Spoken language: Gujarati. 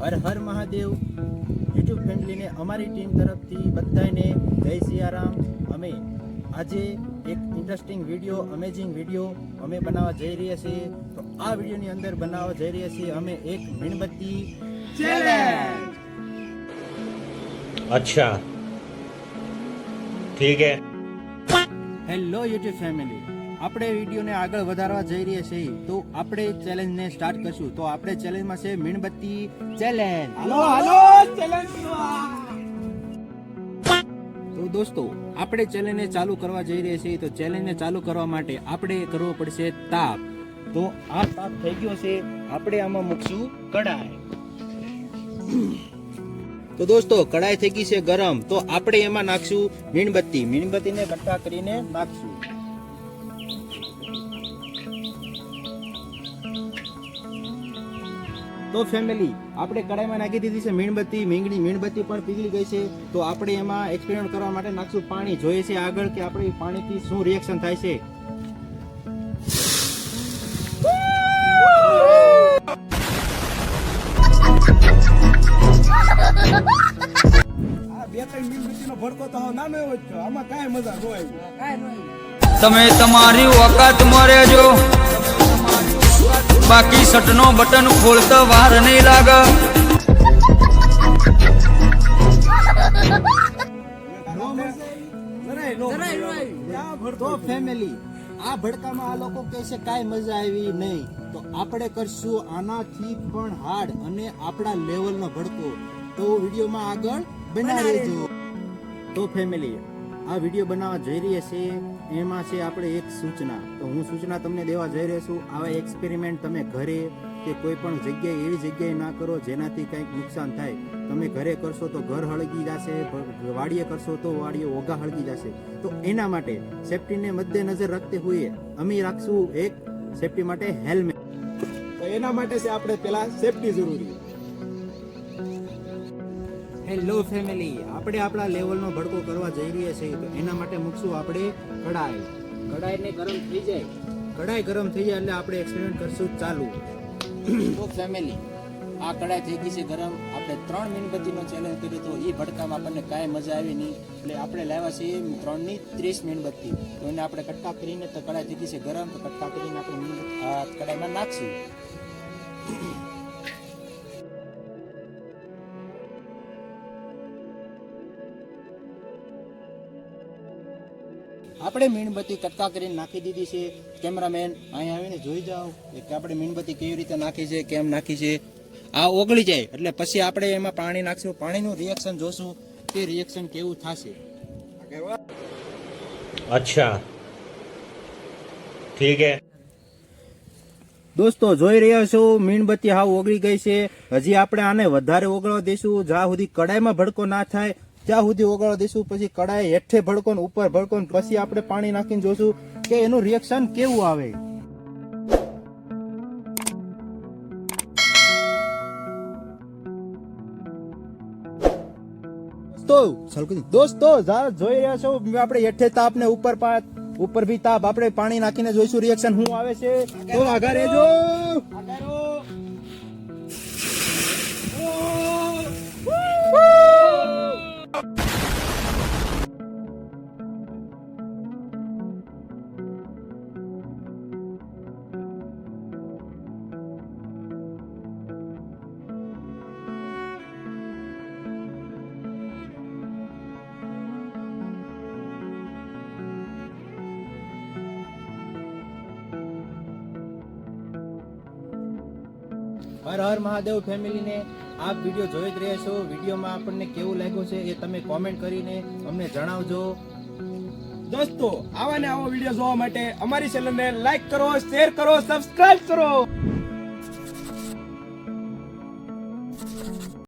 હર હર મહાદેવ યુટ્યુબ ફેમિલીને અમારી ટીમ તરફથી બધાને જય સિયારામ. અમે આજે એક ઇન્ટરેસ્ટિંગ વિડીયો, અમેઝિંગ વિડીયો અમે બનાવવા જઈ રહ્યા છીએ. તો આ વિડીયોની અંદર બનાવવા જઈ રહ્યા છીએ અમે એક મીણબત્તી ચેલેન્જ. अच्छा ठीक है. હેલો યુટ્યુબ ફેમિલી, આપણે વિડીયોને આગળ વધારવા જઈ રહ્યા છીએ. તો આપણે ચેલેન્જને સ્ટાર્ટ કરશું. તો આપણે ચેલેન્જમાં છે મીણબત્તી ચેલેન્જ. હાલો ચેલેન્જ. તો દોસ્તો, આપણે ચેલેન્જને ચાલુ કરવા જઈ રહ્યા છીએ. તો ચેલેન્જને ચાલુ કરવા માટે આપણે કરવો પડશે તાપ. તો આ તાપ થઈ ગયો છે. આપણે આમાં મૂકશું કડાઈ. તો દોસ્તો, કડાઈ થઈ ગઈ છે ગરમ. તો આપણે એમાં નાખશું મીણબત્તી. મીણબત્તીને કટકા કરીને નાખશું. તો ફેમિલી, આપણે કડાઈમાં નાખી દીધી છે મીણબત્તી. મીણબત્તી પણ પીગળી ગઈ છે. તો આપણે એમાં એક્સપેરિમેન્ટ કરવા માટે નાખશું પાણી. જોઈએ છે આગળ કે આપણે પાણીથી શું રિએક્શન થાય છે. આ બે ત્રણ મીણબત્તીનો ભડકો તો નાનો એવો જ છે. આમાં કાંઈ મજા ન આવી. તમે તમારી ઓકાતમાં રહેજો, બાકી સટનો બટન ખોલતા વાર નહીં લાગે. તો ફેમિલી, આ ભડકામાં આ લોકો કહે છે કાંઈ મજા આવી નહીં. તો આપણે કરશું આનાથી પણ હાર્ડ અને આપણા લેવલનો ભડકો. તો વિડીયોમાં આગળ બનાવી રહેજો. તો ફેમિલી, આ વિડીયો બનાવવા જઈ રહ્યા છે એમાં છે આપણે એક સૂચના. તો હું સૂચના તમને દેવા જઈ રહ્યો છું. આવા એક્સપેરિમેન્ટ તમે ઘરે કે કોઈ પણ જગ્યાએ એવી જગ્યાએ ના કરો જેનાથી કંઈક નુકસાન થાય. તમે ઘરે કરશો તો ઘર હળગી જશે, વાડીએ કરશો તો વાડીએ ઓગા હળગી જશે. તો એના માટે સેફટીને મદ્દેનજર રાખતે હુએ અમે રાખશું એક સેફટી માટે હેલ્મેટ. તો એના માટે છે આપણે પેલા સેફટી જરૂરી. હેલો ફેમિલી, આપણે આપણા લેવલનો ભડકો કરવા જઈ રહ્યા છીએ. તો એના માટે મૂકશું આપણે કડાઈ. કડાઈને ગરમ થઈ જાય. કડાઈ ગરમ થઈ જાય એટલે આપણે એક્સપેરિમેન્ટ કરશું ચાલુ. તો ફેમિલી, આ કડાઈ થઈ ગઈ છે ગરમ. આપણે 3 મીણબત્તીનો ચેલેન્જ કર્યો તો એ ભડકામાં આપણને કાંઈ મજા આવી નહીં. એટલે આપણે લાવ્યા છીએ 3 ની 30 મીણબત્તી. તો એને આપણે કટકા કરીને, તો કડાઈ થઈ ગઈ છે ગરમ. તો કટકા કરીને આપણે મીણબત્તી આ કડાઈમાં નાખશું. આપણે મીણબત્તી કટકા કરીને નાખી દીધી છે. કેમેરામેન અહીંયા આવીને જોઈ જાઓ કે આપણે મીણબત્તી કેવી રીતે નાખી છે, કેમ નાખી છે. આ ઓગળી જાય એટલે પછી આપણે એમાં પાણી નાખશું. પાણીનું રિએક્શન જોશું કે રિએક્શન કેવું થશે. अच्छा ठीक है. દોસ્તો, જોઈ રહ્યા છો મીણબત્તી હાવ ઓગળી ગઈ છે. હજી આપણે આને વધારે ઓગળવા દઈશું. જ્યાં સુધી કડાઈમાં ભડકો ના થાય ત્યાં સુધી ઓગળવા દઈશું. પછી કડાઈ હેઠે ભડકો ને ઉપર ભડકો ને પછી આપણે પાણી નાખીને જોશું કે એનું રિએક્શન કેવું આવે. દોસ્તો જોઈ રહ્યા છો આપણે હેઠે તાપ ને ઉપર ભી તાપ. આપણે પાણી નાખીને જોઈશું રિએક્શન શું આવે છે. તો આગળ રહેજો. હર હર મહાદેવ ફેમિલીને આપ વિડીયો જોઈ જ રહ્યા છો. વિડીયોમાં આપણને કેવું લાગ્યું છે એ તમે કોમેન્ટ કરીને અમને જણાવજો. દોસ્તો, આવા ને આવો વિડીયો જોવા માટે અમારી ચેનલને લાઈક કરો, શેર કરો, સબસ્ક્રાઇબ કરો.